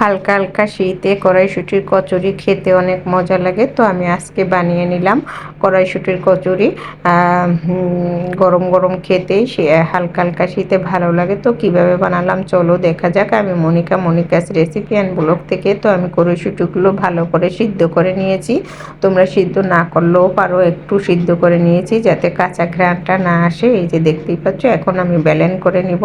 হালকা হালকা শীতে কড়াইশুঁটির কচুরি খেতে অনেক মজা লাগে। তো আমি আজকে বানিয়ে নিলাম কড়াইশুঁটির কচুরি। গরম গরম খেতেই সে হালকা হালকা শীতে ভালো লাগে। তো কিভাবে বানালাম চলো দেখা যাক। আমি মনিকাস রেসিপি অ্যান্ড ব্লগ থেকে। তো আমি কড়াইশুঁটিগুলো ভালো করে সিদ্ধ করে নিয়েছি। তোমরা সিদ্ধ না করলেও পারো, একটু সিদ্ধ করে নিয়েছি যাতে কাঁচা ঘ্রাণটা না আসে। এই যে দেখতেই পাচ্ছ, এখন আমি ব্লেন্ড করে নিব।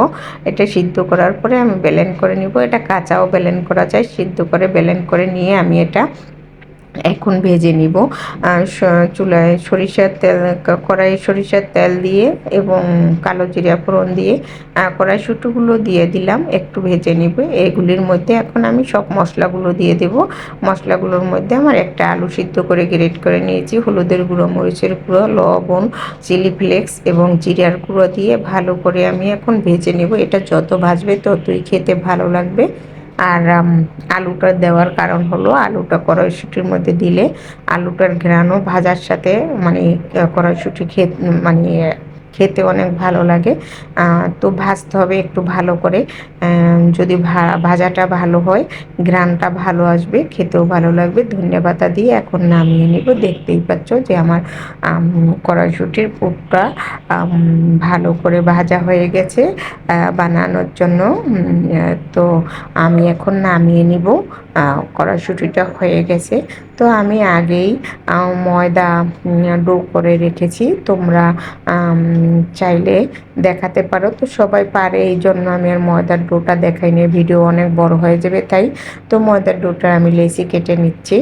এটা সিদ্ধ করার পরে আমি ব্লেন্ড করে নিব। এটা কাঁচাও ব্লেন্ড করা যায়, সিদ্ধ করে ব্লেন্ড করে নিয়ে আমি এটা এখন ভেজে নিব। চুলায় সরিষার তেল, কড়াইয়ে সরিষার তেল দিয়ে এবং কালো জিরা ফোড়ন দিয়ে কড়াইশুঁটিগুলো দিয়ে দিলাম, একটু ভেজে নিব। এগুলির মধ্যে এখন আমি সব মশলাগুলো দিয়ে দেব। মশলাগুলোর মধ্যে আমার একটা আলু সিদ্ধ করে গ্রেট করে নিয়েছি, হলুদের গুঁড়ো, মরিচের গুঁড়ো, লবণ, চিলি ফ্লেক্স এবং জিরার গুঁড়ো দিয়ে ভালো করে আমি এখন ভেজে নেব। এটা যত ভাজবে ততই খেতে ভালো লাগবে। আর আলুটা দেওয়ার কারণ হলো, আলুটা কড়াইশুঁটির মধ্যে দিলে আলুটার ঘ্রাণও ভাজার সাথে মানে কড়াইশুঁটি মানে খেতে অনেক ভালো লাগে। তো ভাজতে হবে একটু ভালো করে। যদি ভাজাটা ভালো হয়, ঘ্রাণটা ভালো আসবে, খেতেও ভালো লাগবে। ধনেপাতা দিয়ে এখন নামিয়ে নিব। দেখতেই পাচ্ছ যে আমার কড়াইশুঁটির পুরটা ভালো করে ভাজা হয়ে গেছে বানানোর জন্য। তো আমি এখন নামিয়ে নিব। কড়াইশুঁটিটা হয়ে গেছে। তো আমি আগেই ময়দা ডো করে রেখেছি। তোমরা চাইলে দেখাতে পারো, তো সবাই পারে এই জন্য আমি আর ময়দার ডোটা দেখাইনি, ভিডিও অনেক বড় হয়ে যাবে তাই। তো ময়দার ডোটা আমি লেচি কেটে নিচ্ছি।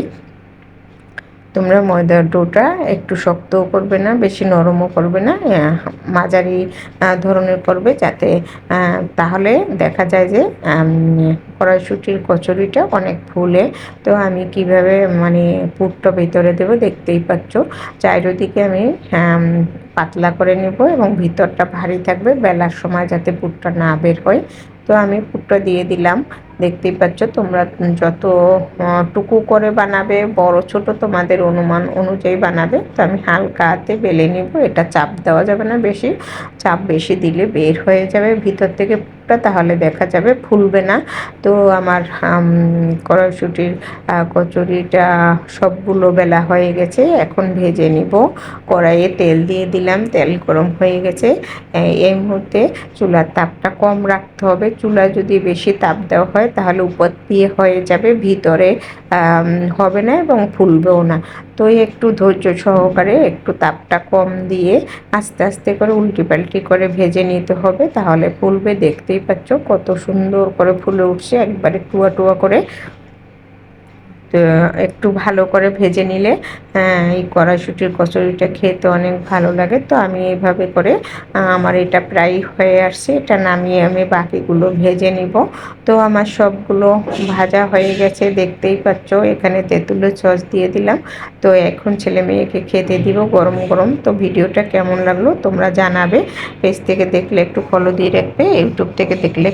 তোমরা ময়দার ডোটা একটু শক্তও করবে না, বেশি নরমও করবে না, মাঝারি ধরনের করবে, যাতে তাহলে দেখা যায় যে কড়াইশুঁটির কচুরিটা অনেক ফুলে। তো আমি কিভাবে মানে পুরটা ভিতরে দেব দেখতেই পাচ্ছ। চারিদিকে আমি পাতলা করে নেব এবং ভিতরটা ভারী থাকবে, বেলার সময় যাতে পুরটা না বের হয়। তো আমি পুরটা দিয়ে দিলাম। দেখতেই পাচ্ছ, তোমরা যত টুকু করে বানাবে, বড় ছোট তোমাদের অনুমান অনুযায়ী বানাবে। তো আমি হালকা হাতে বেলে নিব। এটা চাপ দেওয়া যাবে না বেশি, চাপ বেশি দিলে বের হয়ে যাবে ভিতর থেকে পুরটা, তাহলে দেখা যাবে ফুলবে না। তো আমার কড়াইশুঁটির কচুরিটা সবগুলো বেলা হয়ে গেছে, এখন ভেজে নিব। কড়াইয়ে তেল দিয়ে দিলাম, তেল গরম হয়ে গেছে। এই মুহূর্তে চুলার তাপটা কম রাখতে হবে। চুলায় যদি বেশি তাপ দেওয়া হয় তাহলে উপর দিয়ে হয়ে যাবে, ভিতরে হবে না এবং ফুলবেও না। তো একটু ধৈর্য সহকারে একটু তাপটা কম দিয়ে আস্তে আস্তে করে উল্টি পাল্টি করে ভেজে নিতে হবে, তাহলে ফুলবে। দেখতেই পাচ্ছ কত সুন্দর করে ফুলে উঠছে, একবারে টুয়া টুয়া করে। একটু ভালো করে ভেজে নিলে এই কড়াইশুঁটির কচুরিটা খেতে অনেক ভালো লাগে। তো আমি এইভাবে করে আমার এটা প্রায় হয়ে আসছে, এটা নামিয়ে আমি বাকিগুলো ভেজে নিব। তো আমার সবগুলো ভাজা হয়ে গেছে, দেখতেই পাচ্ছ। এখানে তেঁতুলের সস দিয়ে দিলাম। তো এখন ছেলে মেয়েকে খেতে দিব গরম গরম। তো ভিডিওটা কেমন লাগলো তোমরা জানাবে। পেজ থেকে দেখলে একটু ফলো দিয়ে রাখবে, ইউটিউব থেকে দেখলে